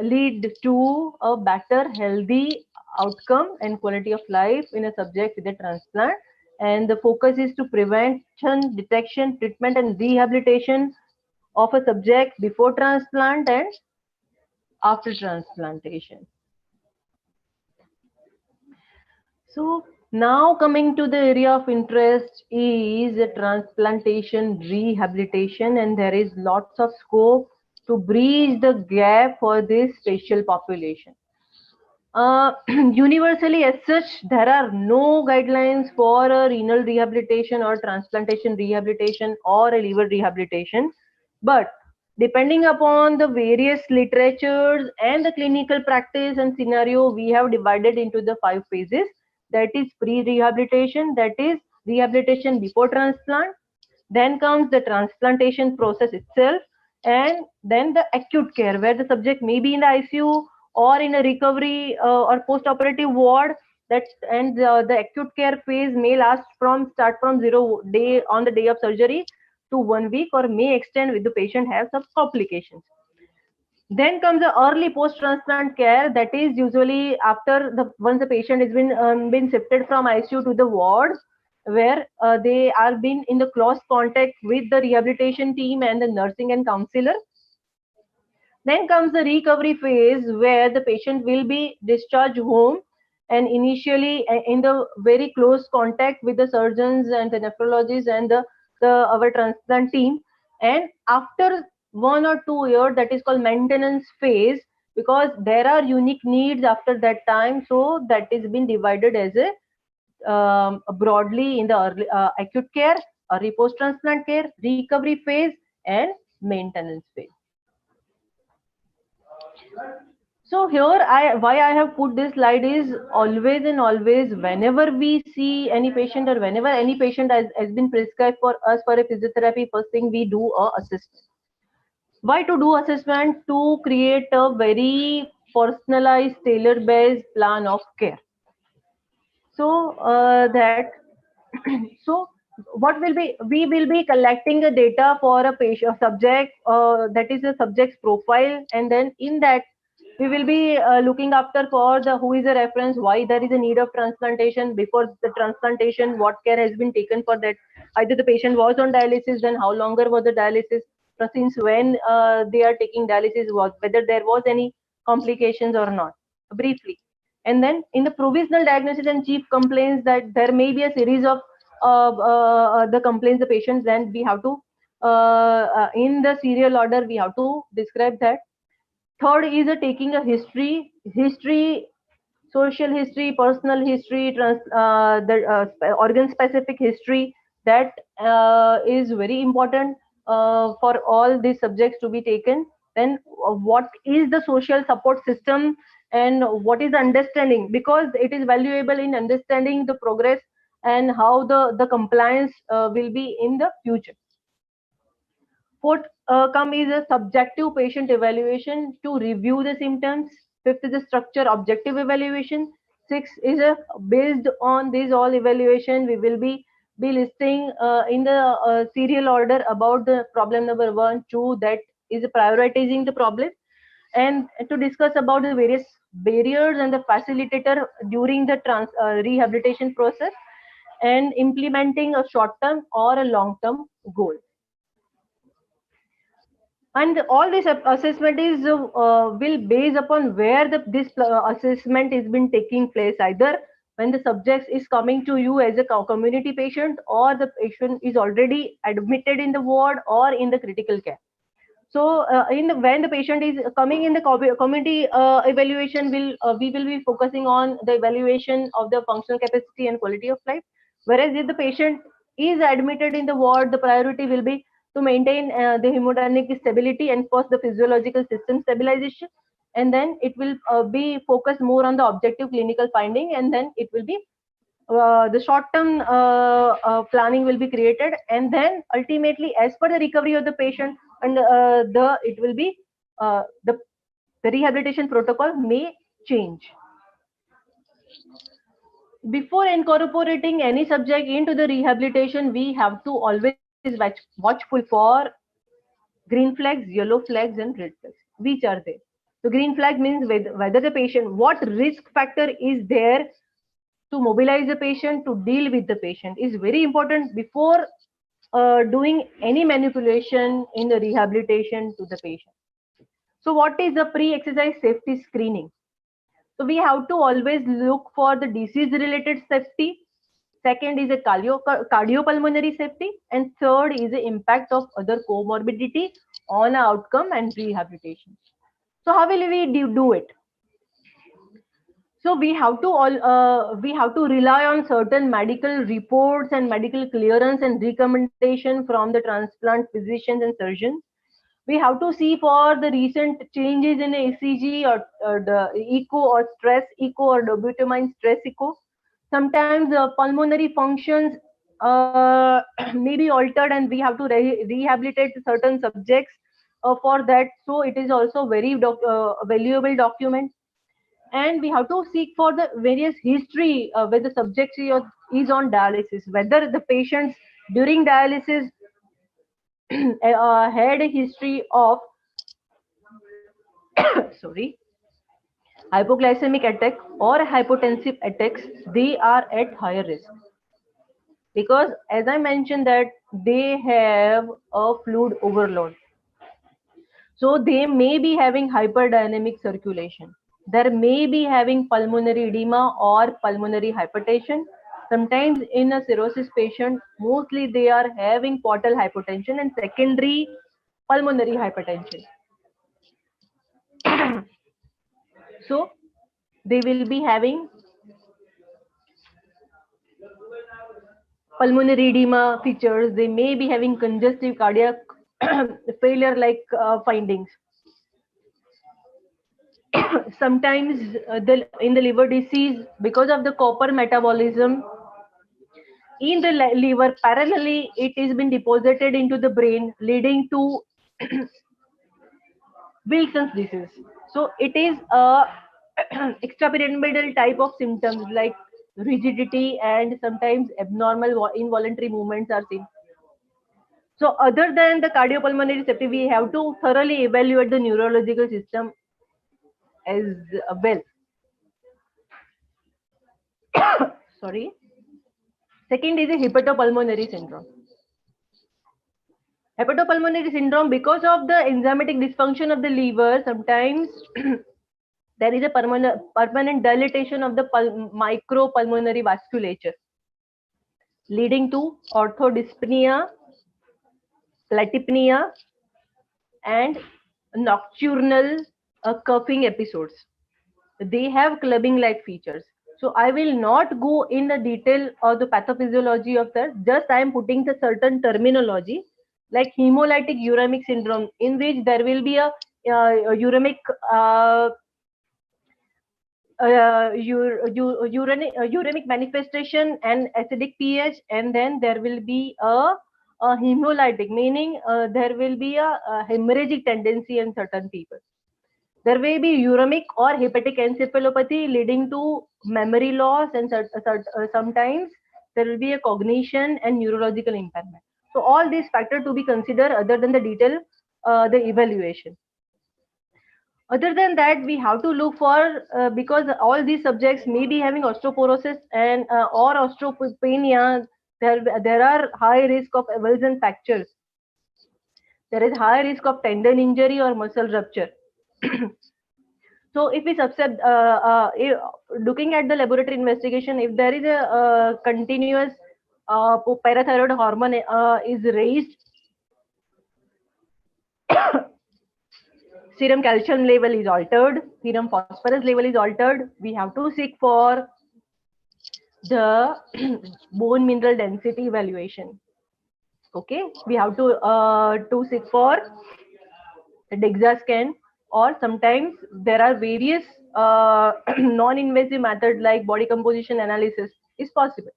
lead to a better healthy outcome and quality of life in a subject with a transplant, and the focus is to prevention, detection, treatment, and rehabilitation of a subject before transplant and after transplantation. So now coming to the area of interest is transplantation rehabilitation, and there is lots of scope to bridge the gap for this special population. Universally as such, there are no guidelines for a renal rehabilitation or transplantation rehabilitation or a liver rehabilitation, but depending upon the various literatures and the clinical practice and scenario, we have divided into the 5 phases. That is pre-rehabilitation, that is rehabilitation before transplant, then comes the transplantation process itself, and then the acute care, where the subject may be in the ICU or in a recovery or post-operative ward. That and the acute care phase may last from start from 0 day on the day of surgery to 1 week, or may extend with the patient have some complications. Then comes the early post-transplant care, that is usually after the once the patient has been shifted from ICU to the ward, where they are been in the close contact with the rehabilitation team and the nursing and counselor. Then comes the recovery phase, where the patient will be discharged home, and initially in the very close contact with the surgeons and the nephrologists and the our transplant team. And after 1 or 2 years, that is called maintenance phase, because there are unique needs after that time. So that is been divided as a broadly in the early, acute care, early post transplant care, recovery phase, and maintenance phase. So here why I have put this slide is, always and always whenever we see any patient or whenever any patient has been prescribed for us for a physiotherapy, first thing we do a assessment. Why to do assessment? To create a very personalized, tailor-based plan of care. So that so what will be, we will be collecting the data for a patient, a subject, that is a subject's profile, and then in that we will be looking after for the who is a reference, why there is a need of transplantation, before the transplantation what care has been taken for that, either the patient was on dialysis, then how longer was the dialysis, since when they are taking dialysis, was whether there was any complications or not, briefly. And then in the provisional diagnosis and chief complaints, that there may be a series of the complaints the patients, then we have to in the serial order we have to describe that. Third is taking a history, social history, personal history, the organ specific history, that is very important for all these subjects to be taken. Then what is the social support system, and what is the understanding, because it is valuable in understanding the progress and how the compliance will be in the future. Fourth come is a subjective patient evaluation to review the symptoms. Fifth is a structure objective evaluation. Sixth is a based on this all evaluation, we will be listing in the serial order about the problem number 1, 2, that is prioritizing the problem, and to discuss about the various barriers and the facilitator during the rehabilitation process, and implementing a short term or a long term goal. And all this assessment is will base upon where this assessment is been taking place, either when the subject is coming to you as a community patient, or the patient is already admitted in the ward or in the critical care. So when the patient is coming in the community evaluation, we will be focusing on the evaluation of the functional capacity and quality of life, whereas if the patient is admitted in the ward, the priority will be to maintain the hemodynamic stability and first the physiological system stabilization, and then it will be focused more on the objective clinical finding, and then it will be the short term planning will be created, and then ultimately as per the recovery of the patient, and the it will be the rehabilitation protocol may change. Before incorporating any subject into the rehabilitation, we have to always watchful for green flags, yellow flags, and red flags. Which are they? So green flag means whether the patient, what risk factor is there to mobilize the patient, to deal with the patient, is very important before doing any manipulation in the rehabilitation to the patient. So what is the pre-exercise safety screening? So we have to always look for the disease related safety. Second is a cardiopulmonary safety, and third is the impact of other comorbidity on outcome and rehabilitation. So how will we do it? So we have to rely on certain medical reports and medical clearance and recommendation from the transplant physicians and surgeons. We have to see for the recent changes in ECG, or the echo or stress echo, or dobutamine stress echo. Sometimes pulmonary functions may be altered, and we have to rehabilitate certain subjects for that. So it is also very valuable document. And we have to seek for the various history where the subject is on dialysis, whether the patients during dialysis had a history of sorry, hypoglycemic attack or hypotensive attacks, they are at higher risk, because as I mentioned that they have a fluid overload, so they may be having hyperdynamic circulation, there may be having pulmonary edema or pulmonary hypertension. Sometimes in a cirrhosis patient, mostly they are having portal hypotension and secondary pulmonary hypertension. So they will be having pulmonary edema features, they may be having congestive cardiac failure like findings. Sometimes in the liver disease, because of the copper metabolism in the liver, parallelly it is been deposited into the brain, leading to Wilson's disease. So it is a extrapyramidal type of symptoms like rigidity and sometimes abnormal involuntary movements are seen. So other than the cardiopulmonary receptive, we have to thoroughly evaluate the neurological system as well. Sorry. Second is a hepatopulmonary syndrome. Hepatopulmonary syndrome, because of the enzymatic dysfunction of the liver, sometimes there is a permanent dilatation of the micropulmonary vasculature, leading to orthodyspnea, platypnea, and nocturnal coughing episodes. They have clubbing-like features. So I will not go in the detail of the pathophysiology of that. Just I am putting the certain terminology like hemolytic uremic syndrome, in which there will be a uremic uremic manifestation and acidic pH, and then there will be a hemolytic, meaning there will be a hemorrhagic tendency in certain people. There may be uremic or hepatic encephalopathy leading to memory loss, and sometimes there will be a cognition and neurological impairment. So all these factors to be considered other than the detail, the evaluation. Other than that, we have to look for, because all these subjects may be having osteoporosis and or osteopenia, there are high risk of avulsion fractures. There is high risk of tendon injury or muscle rupture. So if we looking at the laboratory investigation, if there is a continuous parathyroid hormone is raised, serum calcium level is altered, serum phosphorus level is altered, we have to seek for the bone mineral density evaluation. Okay, we have to seek for DEXA scan, or sometimes there are various non-invasive methods like body composition analysis is possible.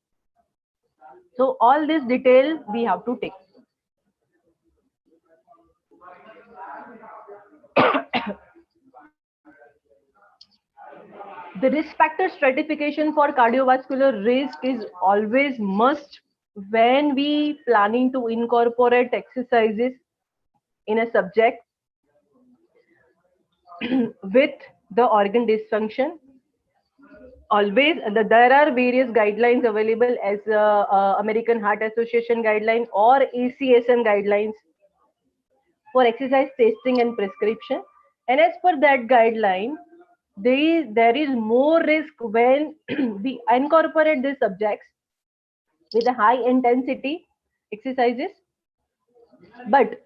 So all this detail we have to take. The risk factor stratification for cardiovascular risk is always must when we planning to incorporate exercises in a subject with the organ dysfunction. Always there are various guidelines available as American Heart Association guideline or ACSM guidelines for exercise testing and prescription. And as per that guideline, there is more risk when we incorporate these subjects with a high intensity exercises. But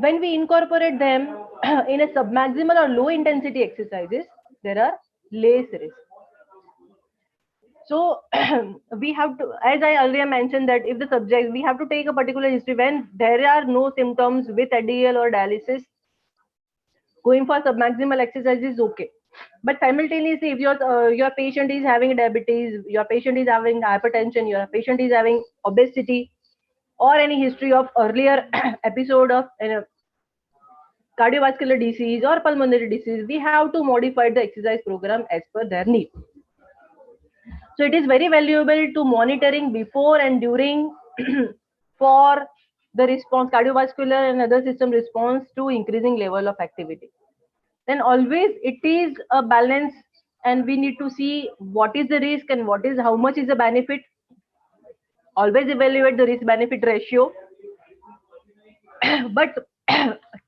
when we incorporate them in a submaximal or low intensity exercises, there are less risk. So we have to, as I earlier mentioned, that if the subject, we have to take a particular history when there are no symptoms with ADL or dialysis, going for submaximal exercise is okay. But simultaneously, if your patient is having diabetes, your patient is having hypertension, your patient is having obesity, or any history of earlier episode of cardiovascular disease or pulmonary disease, we have to modify the exercise program as per their need. So it is very valuable to monitoring before and during for the response, cardiovascular and other system response to increasing level of activity. Then always it is a balance, and we need to see what is the risk and how much is the benefit. Always evaluate the risk benefit ratio. But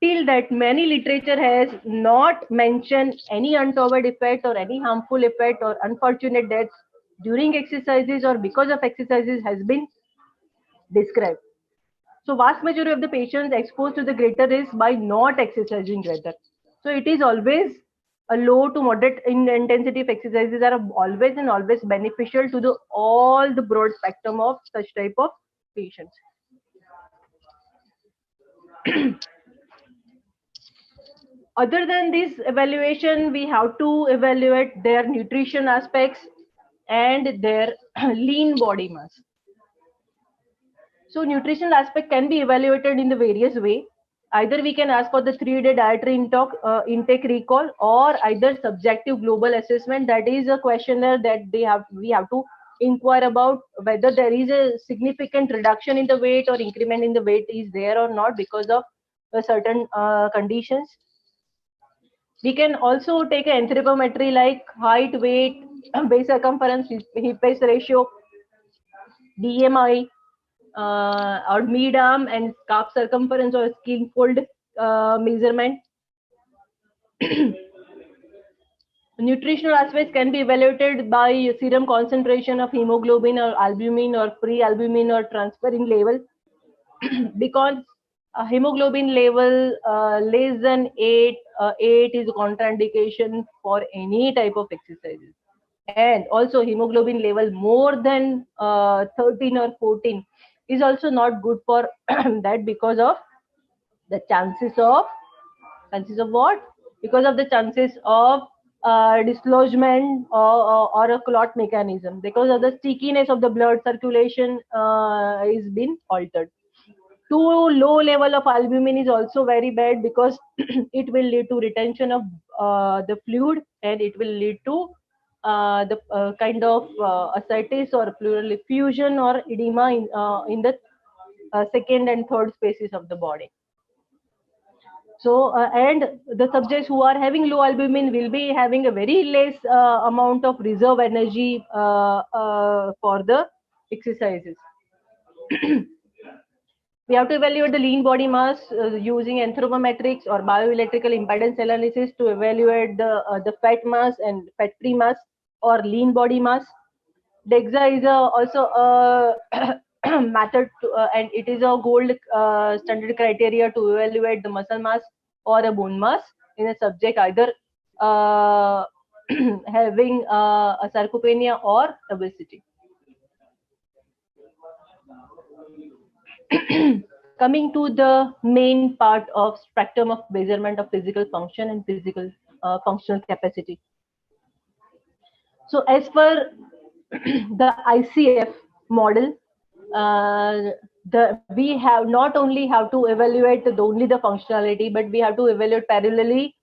till that, many literature has not mentioned any untoward effect or any harmful effect or unfortunate deaths during exercises or because of exercises has been described. So vast majority of the patients exposed to the greater risk by not exercising rather. So it is always a low to moderate in intensity of exercises are always beneficial to the all the broad spectrum of such type of patients. Other than this evaluation, we have to evaluate their nutrition aspects and their lean body mass. So nutritional aspect can be evaluated in the various way. either we can ask for the 3-day dietary intake recall, or either subjective global assessment. That is a questionnaire that we have to inquire about whether there is a significant reduction in the weight or increment in the weight is there or not because of certain conditions. We can also take an anthropometry like height, weight, base circumference, hip waist ratio, BMI, or mid-arm and calf circumference or skin fold measurement. Nutritional aspects can be evaluated by serum concentration of hemoglobin or albumin or pre-albumin or transferrin level. Because hemoglobin level less than 8 is a contraindication for any type of exercises. And also hemoglobin level more than 13 or 14 is also not good for that, because of the chances of what? Because of the chances of dislodgement or a clot mechanism, because of the stickiness of the blood circulation is been altered. Too low level of albumin is also very bad, because it will lead to retention of the fluid, and it will lead to the kind of ascites or pleural effusion or edema in the second and third spaces of the body. So, and the subjects who are having low albumin will be having a very less amount of reserve energy for the exercises. We have to evaluate the lean body mass using anthropometrics or bioelectrical impedance analysis to evaluate the fat mass and fat-free mass or lean body mass. DEXA is also a method and it is a gold standard criteria to evaluate the muscle mass or a bone mass in a subject either having a sarcopenia or obesity. Coming to the main part of spectrum of measurement of physical function and physical functional capacity. So as per the ICF model, we have not only have to evaluate only the functionality, but we have to evaluate parallelly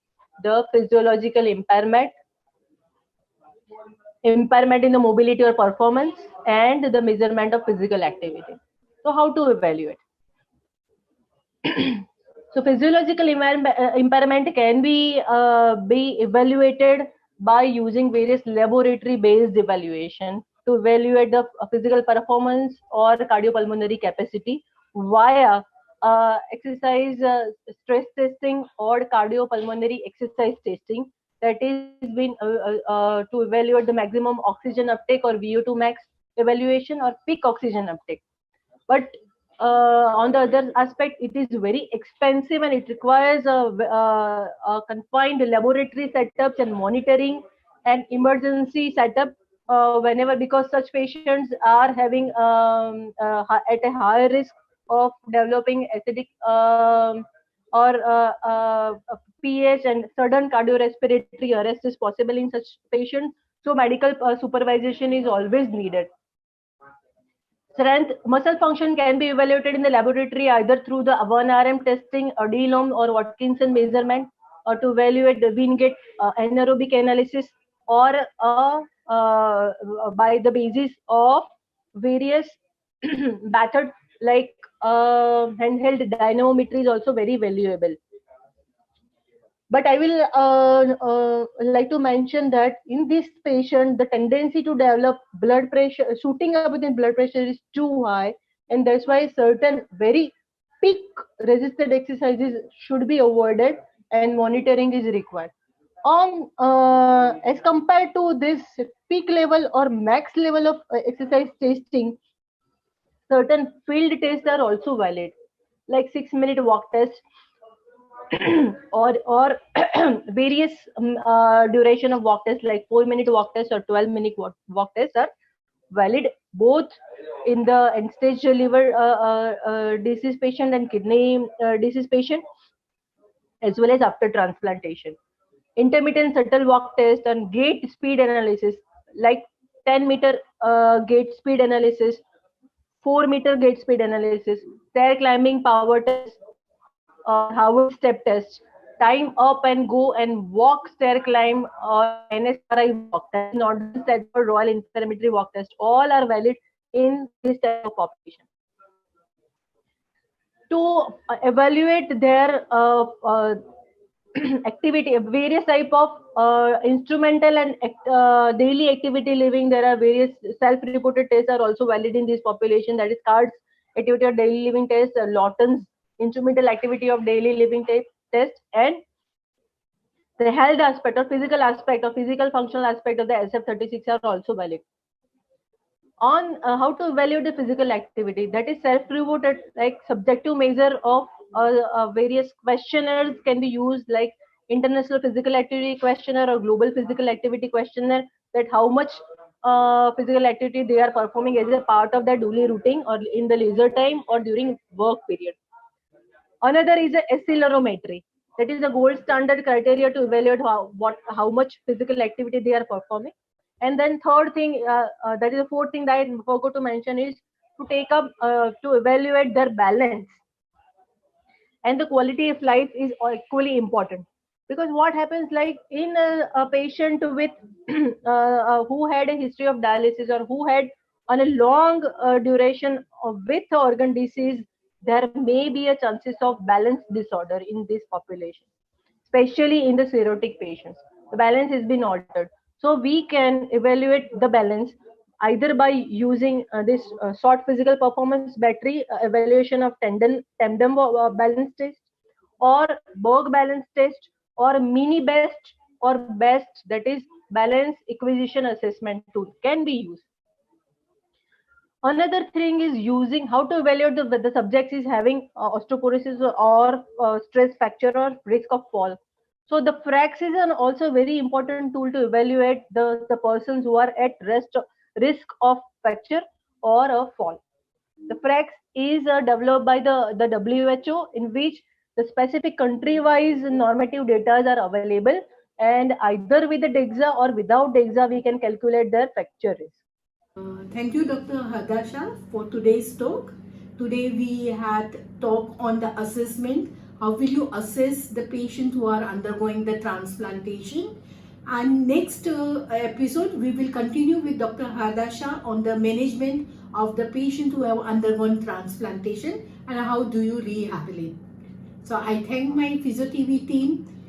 the physiological impairment in the mobility or performance, and the measurement of physical activity. So how to evaluate? So physiological impairment can be evaluated by using various laboratory-based evaluation to evaluate the physical performance or cardiopulmonary capacity via exercise stress testing or cardiopulmonary exercise testing, that is been to evaluate the maximum oxygen uptake or VO2 max evaluation or peak oxygen uptake. But on the other aspect, it is very expensive and it requires a confined laboratory setups and monitoring and emergency setup whenever, because such patients are having at a higher risk of developing acidic or pH and sudden cardiorespiratory arrest is possible in such patients. So medical supervision is always needed. Strength muscle function can be evaluated in the laboratory either through the 1RM testing, Delorme or Watkinson measurement, or to evaluate the Wingate anaerobic analysis, or by the basis of various methods like handheld dynamometry is also very valuable. But I will like to mention that in this patient, the tendency to develop blood pressure, shooting up within blood pressure is too high, and that's why certain very peak resisted exercises should be avoided and monitoring is required. On as compared to this peak level or max level of exercise testing, certain field tests are also valid, like 6-minute walk test or various duration of walk tests like 4-minute walk test or 12-minute walk tests are valid both in the end-stage liver disease patient and kidney disease patient, as well as after transplantation. Intermittent subtle walk test and gait speed analysis like 10-meter gait speed analysis, 4-meter gait speed analysis, stair climbing power test, Howard step test, time up and go and walk, stair climb, or NSRI walk. That is Northern Stafford Royal Interferometry Walk Test. All are valid in this type of population. To evaluate their activity, various type of instrumental and daily activity living, there are various self-reported tests are also valid in this population. That is cards activity of daily living test, Lawton's instrumental activity of daily living test, and the health aspect or physical aspect or physical functional aspect of the SF-36 are also valid. On how to evaluate the physical activity, that is self-reported, like subjective measure of various questionnaires can be used, like international physical activity questionnaire or global physical activity questionnaire, that how much physical activity they are performing as a part of their daily routine or in the leisure time or during work period. Another is a accelerometry. That is the gold standard criteria to evaluate how much physical activity they are performing. And then third thing, that is the fourth thing that I forgot to mention, is to take up to evaluate their balance, and the quality of life is equally important, because what happens, like in a patient with who had a history of dialysis or who had on a long duration with organ disease, there may be a chances of balance disorder in this population, especially in the cirrhotic patients. The balance has been altered. So we can evaluate the balance either by using this short physical performance battery evaluation of tandem balance test, or Berg balance test, or mini best or best, that is balance acquisition assessment tool can be used. Another thing is using how to evaluate whether the subject is having osteoporosis or stress fracture or risk of fall. So the FRAX is an also very important tool to evaluate the persons who are at risk of fracture or a fall. The FRAX is developed by the WHO, in which the specific country-wise normative data are available, and either with the DEXA or without DEXA we can calculate their fracture risk. Thank you, Dr. Hardasha, for today's talk. Today we had talk on the assessment. How will you assess the patient who are undergoing the transplantation? And next episode, we will continue with Dr. Hardasha on the management of the patient who have undergone transplantation and how do you rehabilitate. So I thank my Physio TV team